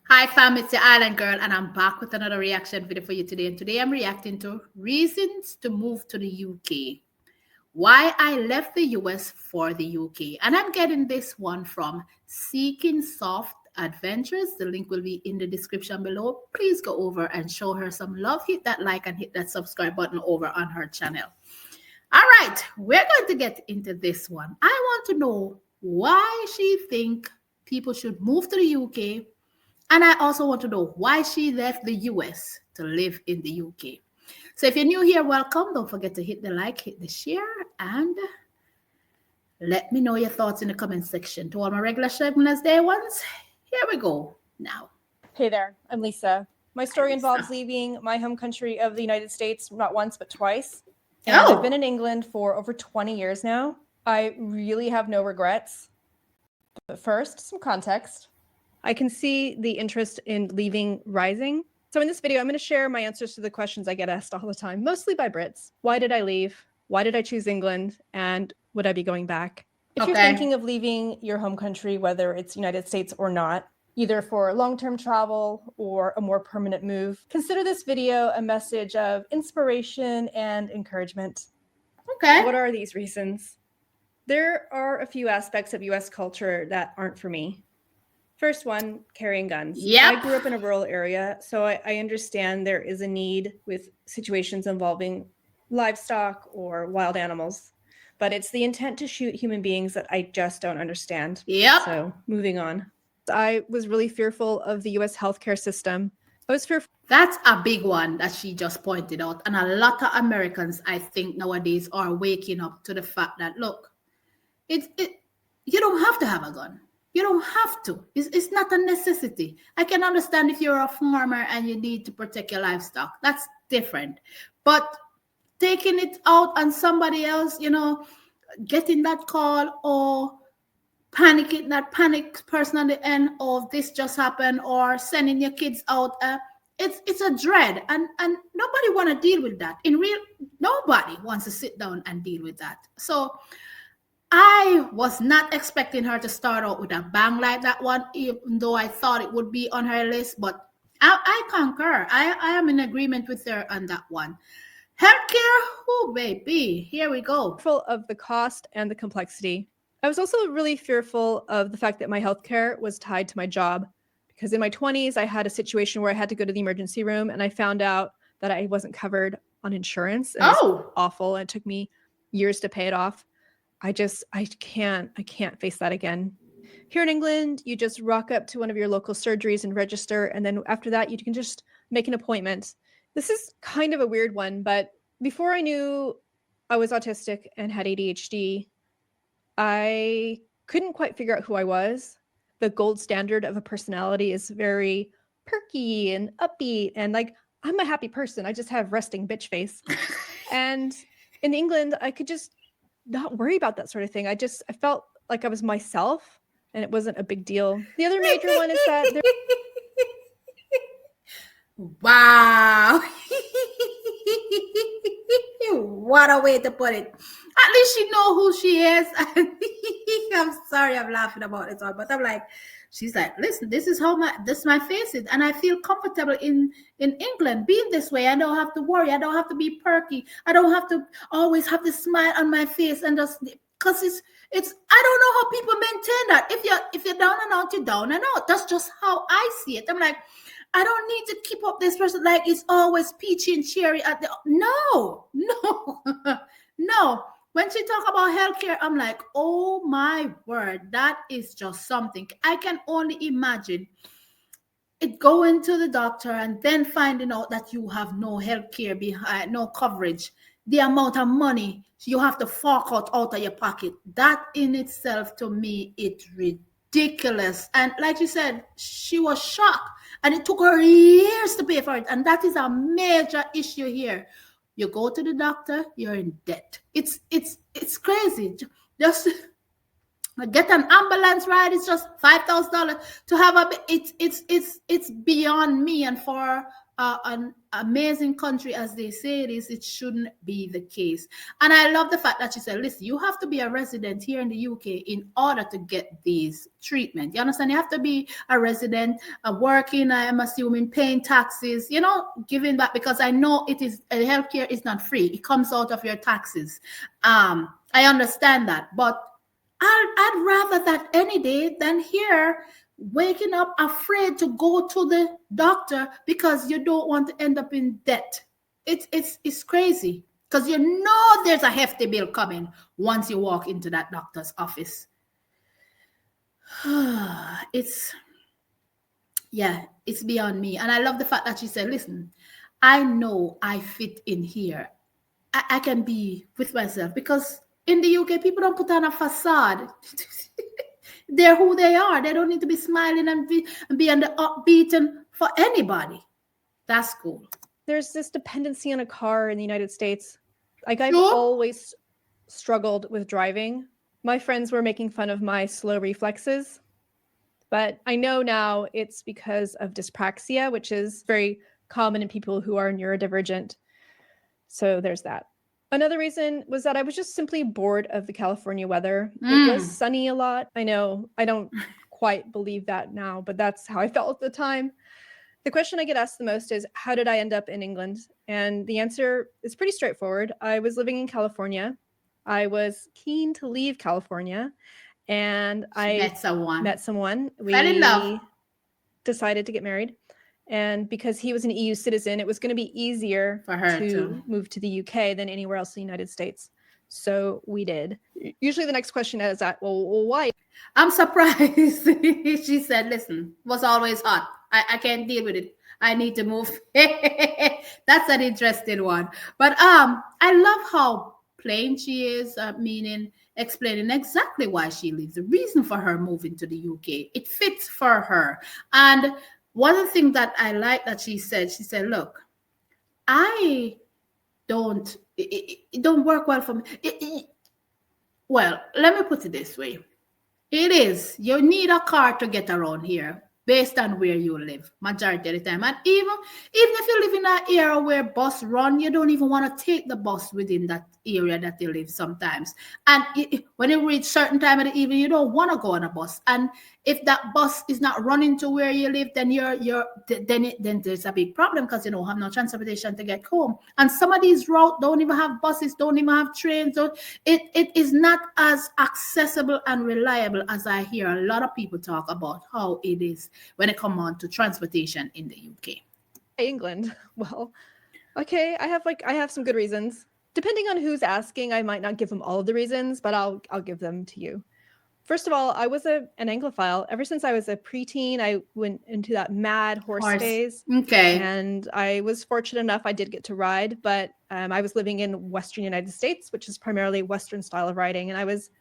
Hi fam, it's the Island Girl and I'm back with another reaction video for you today. And today I'm reacting to reasons to move to the UK. Why I left the US for the UK. And I'm getting this one from Seeking Soft Adventures. The link will be in the description below. Please go over and show her some love. Hit that like and hit that subscribe button over on her channel. All right, we're going to get into this one. I want to know why she think people should move to the UK, and I also want to know why she left the US to live in the UK. So if you're new here, welcome. Don't forget to hit the like, hit the share, and let me know your thoughts in the comment section. To all my regular Shameless Day ones, here we go now. Hey there, I'm Lisa. My story involves leaving my home country of the United States not once but twice. And I've been in England for over 20 years now. I really have no regrets. But first, some context. I can see the interest in leaving rising. So in this video, I'm going to share my answers to the questions I get asked all the time, mostly by Brits. Why did I leave? Why did I choose England? And would I be going back? If you're thinking of leaving your home country, whether it's United States or not, either for long-term travel or a more permanent move, consider this video a message of inspiration and encouragement. Okay. What are these reasons? There are a few aspects of US culture that aren't for me. First one, carrying guns. I grew up in a rural area, so I understand there is a need with situations involving livestock or wild animals, but it's the intent to shoot human beings that I just don't understand. So moving on. I was really fearful of the US healthcare system. I was fearful. That's a big one that she just pointed out. And a lot of Americans, I think, nowadays are waking up to the fact that, look, you don't have to have a gun. You don't have to. It's not a necessity. I can understand if you're a farmer and you need to protect your livestock. That's different. But taking it out on somebody else, getting that call or panicking, that panic person on the end of this just happened, or sending your kids out, it's a dread, and nobody want to deal with that. Nobody wants to sit down and deal with that. So I was not expecting her to start out with a bang like that one, even though I thought it would be on her list, but I concur. I am in agreement with her on that one. Healthcare, oh baby, here we go. Fearful of the cost and the complexity. I was also really fearful of the fact that my healthcare was tied to my job, because in my 20s, I had a situation where I had to go to the emergency room and I found out that I wasn't covered on insurance. And it was awful. And it took me years to pay it off. I can't face that again. Here in England, you just rock up to one of your local surgeries and register. And then after that, you can just make an appointment. This is kind of a weird one, but before I knew I was autistic and had ADHD, I couldn't quite figure out who I was. The gold standard of a personality is very perky and upbeat, and like, I'm a happy person. I just have resting bitch face. And in England, I could just not worry about that sort of thing. I felt like I was myself, and it wasn't a big deal. The other major one is that wow. What a way to put it. At least she know who she is. I'm sorry I'm laughing about it all, but I'm like, she's like, listen, this is my face is, and I feel comfortable in England being this way. I don't have to worry. I don't have to be perky. I don't have to always have the smile on my face, and just because it's I don't know how people maintain that. If you're down and out, you're down and out. That's just how I see it. I'm like, I don't need to keep up this person like it's always peachy and cherry at the no. When she talk about healthcare, I'm like, oh my word, that is just something. I can only imagine it going to the doctor and then finding out that you have no healthcare behind, no coverage, the amount of money you have to fork out of your pocket. That in itself, to me, it's ridiculous. And like you said, she was shocked, and it took her years to pay for it. And that is a major issue here. You go to the doctor, you're in debt. It's crazy. Just get an ambulance ride. It's just $5,000 to have it's beyond me. And for an amazing country as they say it is, it shouldn't be the case. And I love the fact that she said, listen, you have to be a resident here in the UK in order to get these treatment. You understand? You have to be a resident, working, I'm assuming, paying taxes, giving back, because I know it is, healthcare is not free. It comes out of your taxes. I understand that, but I'd rather that any day than here waking up afraid to go to the doctor because you don't want to end up in debt. It's crazy, because there's a hefty bill coming once you walk into that doctor's office. It's beyond me. And I love the fact that she said, listen, I know I fit in here. I can be with myself, because in the UK, people don't put on a facade. They're who they are. They don't need to be smiling and be on the upbeat and for anybody. That's cool. There's this dependency on a car in the United States. Like, I've always struggled with driving. My friends were making fun of my slow reflexes, but I know now it's because of dyspraxia, which is very common in people who are neurodivergent. So there's that. Another reason was that I was just simply bored of the California weather. It was sunny a lot. I know I don't quite believe that now, but that's how I felt at the time. The question I get asked the most is, how did I end up in England? And the answer is pretty straightforward. I was living in California. I was keen to leave California, and I met someone. We fell in love. Decided to get married. And because he was an EU citizen, it was going to be easier for her to move to the UK than anywhere else in the United States. So we did. Usually the next question is that, well, why? I'm surprised. She said, listen, it was always hot. I can't deal with it. I need to move. That's an interesting one. But I love how plain she is, meaning explaining exactly why she leaves, the reason for her moving to the UK. It fits for her. And one of the things that I like that she said, look, it don't work well for me. Well, let me put it this way. You need a car to get around here based on where you live, majority of the time. And even if you live in an area where bus run, you don't even want to take the bus within that area that you live sometimes. And when you reach certain time of the evening, you don't want to go on a bus. And if that bus is not running to where you live, then then there's a big problem, because you don't have no transportation to get home. And some of these routes don't even have buses, don't even have trains. So it is not as accessible and reliable as I hear a lot of people talk about how it is when it comes on to transportation in the UK. England. Well, okay, I have some good reasons. Depending on who's asking, I might not give them all of the reasons, but I'll give them to you. First of all, I was an Anglophile. Ever since I was a preteen, I went into that mad horse phase. Okay. And I was fortunate enough I did get to ride, but I was living in Western United States, which is primarily Western style of riding. And I was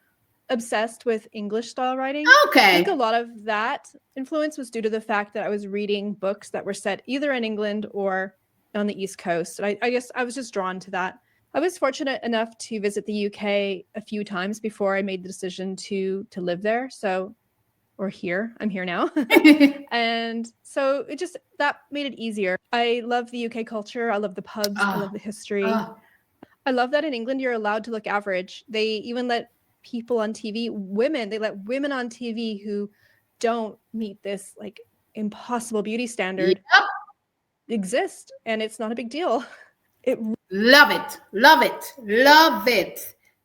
obsessed with English style riding. Okay. I think a lot of that influence was due to the fact that I was reading books that were set either in England or on the East Coast. And I guess I was just drawn to that. I was fortunate enough to visit the UK a few times before I made the decision to live there. I'm here now. And so that made it easier. I love the UK culture. I love the pubs. I love the history. I love that in England, you're allowed to look average. They even let people on TV, they let women on TV who don't meet this like impossible beauty standard exist. And it's not a big deal. Love it.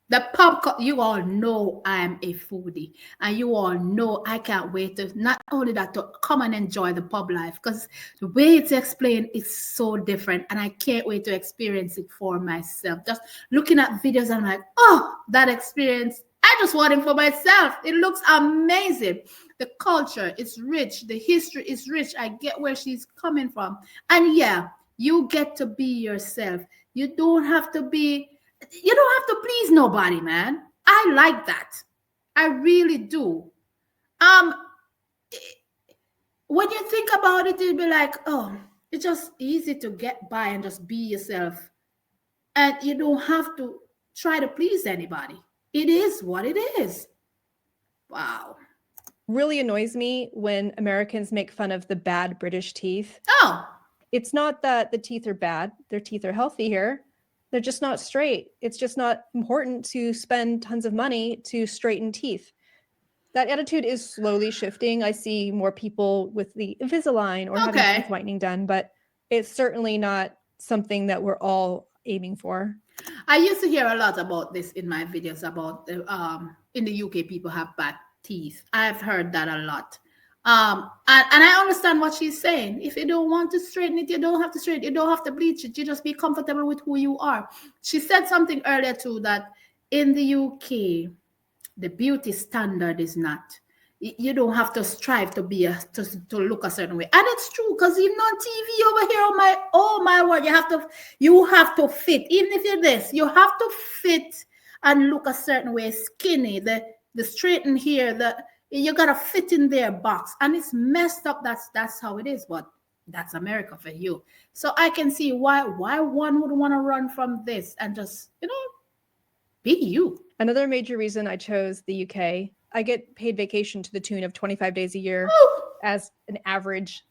The pub, you all know I'm a foodie, and you all know I can't wait to, not only that, to come and enjoy the pub life, because the way it's explained is so different, and I can't wait to experience it for myself. Just looking at videos, I'm like, oh, that experience, I just want it for myself. It looks amazing. The culture is rich. The history is rich. I get where she's coming from. And yeah, you get to be yourself. You don't have to please nobody, man. I like that. I really do. When you think about it, it'll be like, oh, it's just easy to get by and just be yourself. And you don't have to try to please anybody. It is what it is. Wow. Really annoys me when Americans make fun of the bad British teeth. Oh. It's not that the teeth are bad. Their teeth are healthy here. They're just not straight. It's just not important to spend tons of money to straighten teeth. That attitude is slowly shifting. I see more people with the Invisalign or having teeth whitening done, but it's certainly not something that we're all aiming for. I used to hear a lot about this in my videos about in the UK people have bad teeth. I've heard that a lot. And I understand what she's saying. If you don't want to straighten it, you don't have to straighten it. You don't have to bleach it. You just be comfortable with who you are. She said something earlier too, that in the UK, the beauty standard is not. You don't have to strive to be to look a certain way, and it's true because even on TV over here, oh my word, you have to fit. Even if you're this, you have to fit and look a certain way. Skinny, the straighten here, you gotta fit in their box, and it's messed up. That's how it is, but that's America for you. So I can see why one would want to run from this and just be you. Another major reason I chose the UK. I get paid vacation to the tune of 25 days a year as an average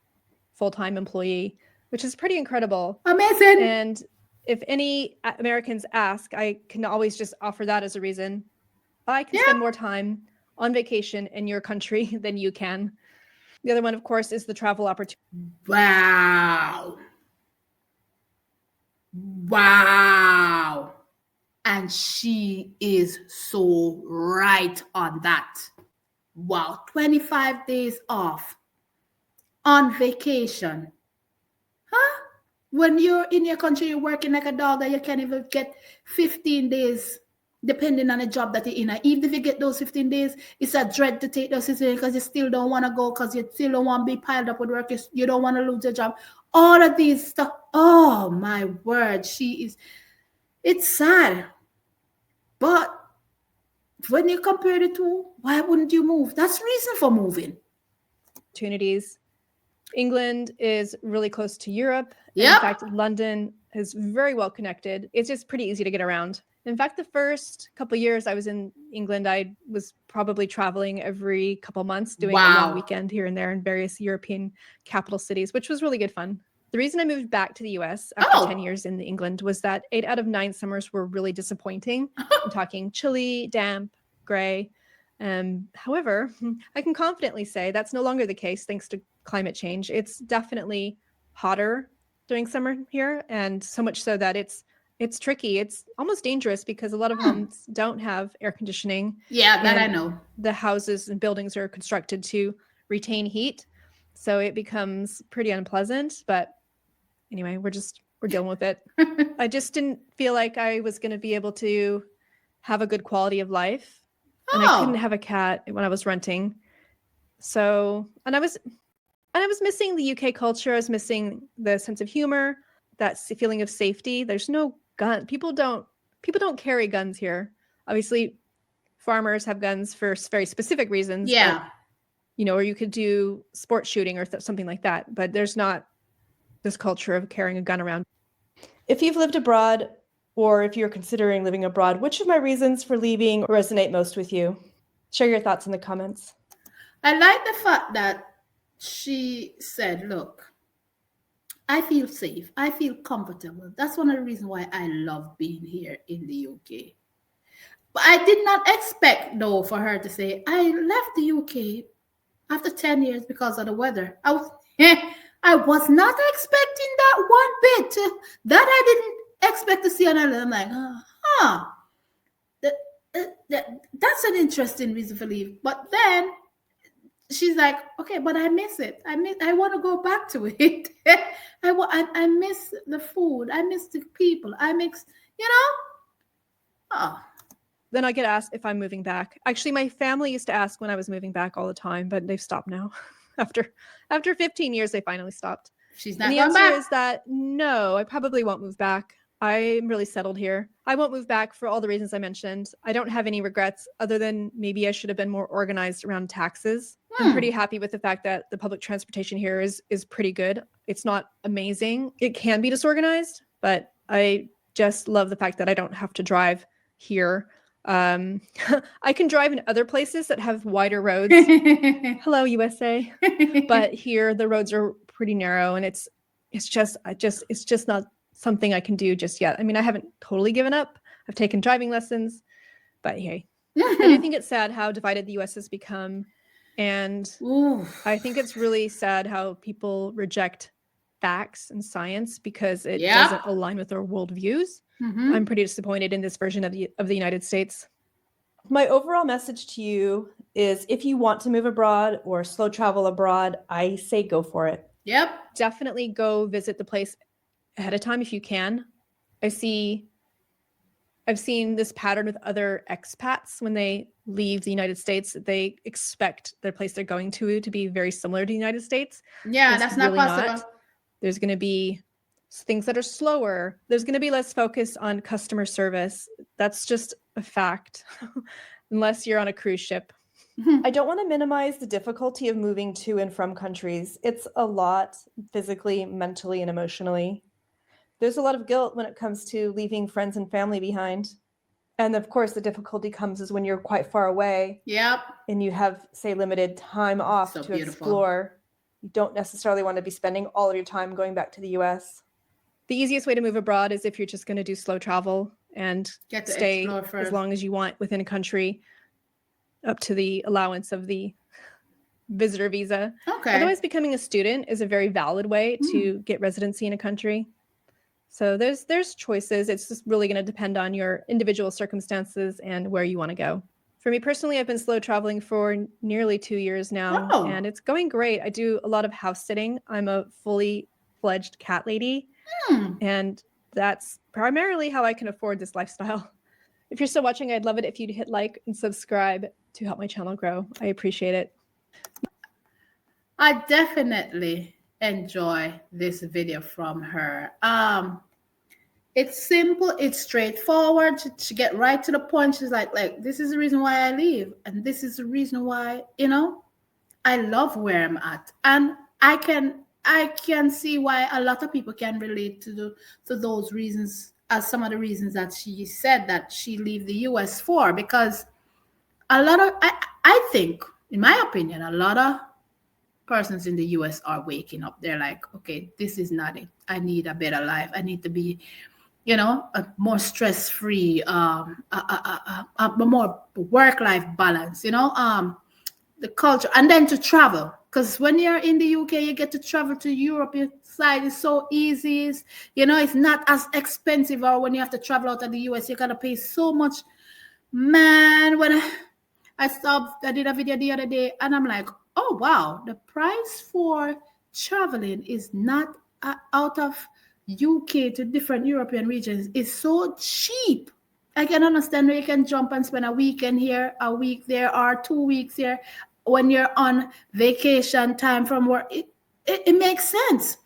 full-time employee, which is pretty incredible. Amazing. And if any Americans ask, I can always just offer that as a reason. I can spend more time on vacation in your country than you can. The other one, of course, is the travel opportunity. Wow. And she is so right on that. Wow. 25 days off on vacation. Huh? When you're in your country, you're working like a dog and you can't even get 15 days, depending on the job that you're in. And even if you get those 15 days, it's a dread to take those 15 days because you still don't want to go, because you still don't want to be piled up with work. You don't want to lose your job. All of these stuff. Oh, my word. It's sad. But when you compare the two, why wouldn't you move? That's reason for moving. Opportunities. England is really close to Europe. Yeah. In fact, London is very well connected. It's just pretty easy to get around. In fact, the first couple of years I was in England, I was probably traveling every couple months, doing a long weekend here and there in various European capital cities, which was really good fun. The reason I moved back to the US after 10 years in England was that 8 out of 9 summers were really disappointing. I'm talking chilly, damp, gray. However, I can confidently say that's no longer the case thanks to climate change. It's definitely hotter during summer here, and so much so that it's tricky. It's almost dangerous because a lot of homes don't have air conditioning. Yeah, that I know. The houses and buildings are constructed to retain heat. So it becomes pretty unpleasant, but anyway, we're dealing with it. I just didn't feel like I was going to be able to have a good quality of life. And I couldn't have a cat when I was renting. So, and I was missing the UK culture. I was missing the sense of humor, that feeling of safety. There's no gun. People don't carry guns here. Obviously, farmers have guns for very specific reasons. Yeah. But, or you could do sport shooting or something like that. But there's not this culture of carrying a gun around. If you've lived abroad, or if you're considering living abroad, which of my reasons for leaving resonate most with you? Share your thoughts in the comments. I like the fact that she said, look, I feel safe. I feel comfortable. That's one of the reasons why I love being here in the UK. But I did not expect, though, for her to say, I left the UK after 10 years because of the weather. I was not expecting that one bit. That I didn't expect to see another. I'm like, that's an interesting reason for leave. But then she's like, okay, but I miss it. I want to go back to it. I miss the food. I miss the people. Then I get asked if I'm moving back. Actually, my family used to ask when I was moving back all the time, but they've stopped now. After 15 years, they finally stopped. She's not going back. The answer is that no, I probably won't move back. I'm really settled here. I won't move back for all the reasons I mentioned. I don't have any regrets other than maybe I should have been more organized around taxes. I'm pretty happy with the fact that the public transportation here is pretty good. It's not amazing. It can be disorganized, but I just love the fact that I don't have to drive here. I can drive in other places that have wider roads. Hello, USA. But here the roads are pretty narrow, and it's it's just not something I can do just yet. I mean, I haven't totally given up. I've taken driving lessons, but hey, I do think it's sad how divided the US has become. And I think it's really sad how people reject facts and science because it doesn't align with their worldviews. I'm pretty disappointed in this version of the United States. My overall message to you is if you want to move abroad or slow travel abroad, I say go for it. Yep. Definitely go visit the place ahead of time if you can. I've seen this pattern with other expats when they leave the United States. They expect their place they're going to be very similar to the United States. Yeah, that's not really possible. Not. There's going to be things that are slower. There's going to be less focus on customer service. That's just a fact, unless you're on a cruise ship. I don't want to minimize the difficulty of moving to and from countries. It's a lot physically, mentally, and emotionally. There's a lot of guilt when it comes to leaving friends and family behind. And of course, the difficulty comes is when you're quite far away. Yep. And you have, say, limited time off to explore. You don't necessarily want to be spending all of your time going back to the US. The easiest way to move abroad is if you're just going to do slow travel and stay as long as you want within a country up to the allowance of the visitor visa. Okay. Otherwise, becoming a student is a very valid way to get residency in a country. So there's choices. It's just really going to depend on your individual circumstances and where you want to go. For me personally, I've been slow traveling for nearly 2 years now, and it's going great. I do a lot of house sitting. I'm a fully fledged cat lady, and that's primarily how I can afford this lifestyle. If you're still watching, I'd love it if you'd hit like and subscribe to help my channel grow. I appreciate it. I definitely enjoy this video from her. It's simple, it's straightforward. She get right to the point. She's like, this is the reason why I leave, and this is the reason why, I love where I'm at. And I can see why a lot of people can relate to those reasons as some of the reasons that she said that she leave the US for, because a lot of I think, in my opinion, a lot of persons in the US are waking up. They're like, okay, this is not it. I need a better life. I need to be, a more stress-free, a more work-life balance, the culture, and then to travel. Because when you're in the UK, you get to travel to Europe. Your side is so easy. It's not as expensive. Or when you have to travel out of the US, you got to pay so much. Man, when I did a video the other day, and I'm like, oh, wow, the price for traveling is not out of UK to different European regions. It's so cheap. I can understand where you can jump and spend a weekend here, a week there, or 2 weeks here. When you're on vacation time from work, it makes sense.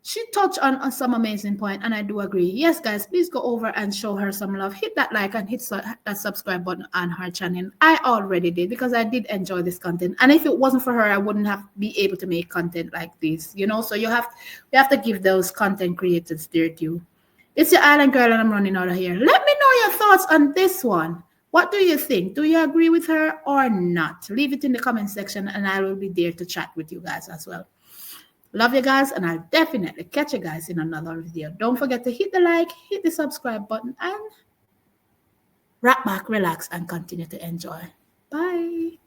She touched on some amazing point, and I do agree. Yes, guys, please go over and show her some love. Hit that like and hit that subscribe button on her channel. I already did, because I did enjoy this content. And if it wasn't for her, I wouldn't have be able to make content like this. So we have to give those content creators their due. It's your island girl, and I'm running out of here. Let me know your thoughts on this one. What do you think? Do you agree with her or not? Leave it in the comment section, and I will be there to chat with you guys as well. Love you guys, and I'll definitely catch you guys in another video. Don't forget to hit the like, hit the subscribe button, and wrap back, relax, and continue to enjoy. Bye.